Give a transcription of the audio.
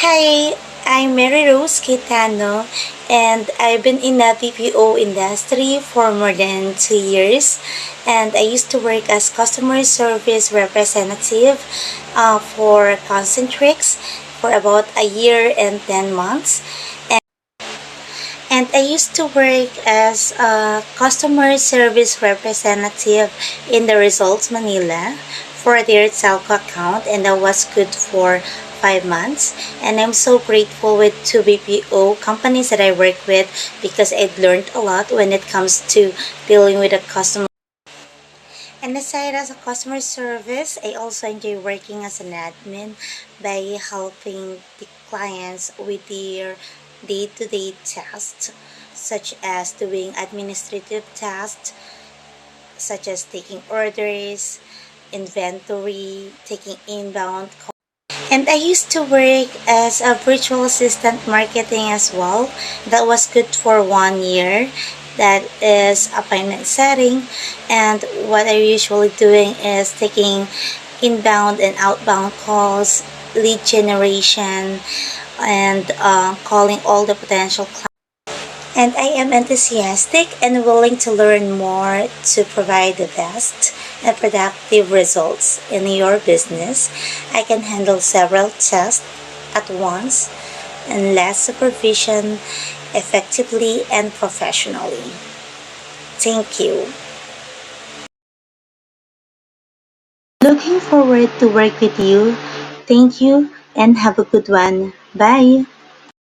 Hi, I'm Mary Rose Quitano, and I've been in the BPO industry for more than 2 years. And I used to work as customer service representative for Concentrix for about a year and 10 months. And I used to work as a customer service representative in the Results Manila for their telco account, and that was good for 5 months. And I'm so grateful with two BPO companies that I work with because I've learned a lot when it comes to dealing with a customer. And aside as a customer service, I also enjoy working as an admin by helping the clients with their day-to-day tasks, such as doing administrative tasks, such as taking orders, inventory, taking inbound calls. And I used to work as a virtual assistant marketing as well. That was good for 1 year. That is appointment setting. And what I'm usually doing is taking inbound and outbound calls, lead generation, and calling all the potential clients. And I am enthusiastic and willing to learn more to provide the best and productive results in your business. I can handle several tasks at once and less supervision effectively and professionally. Thank you. Looking forward to work with you. Thank you and have a good one. Bye.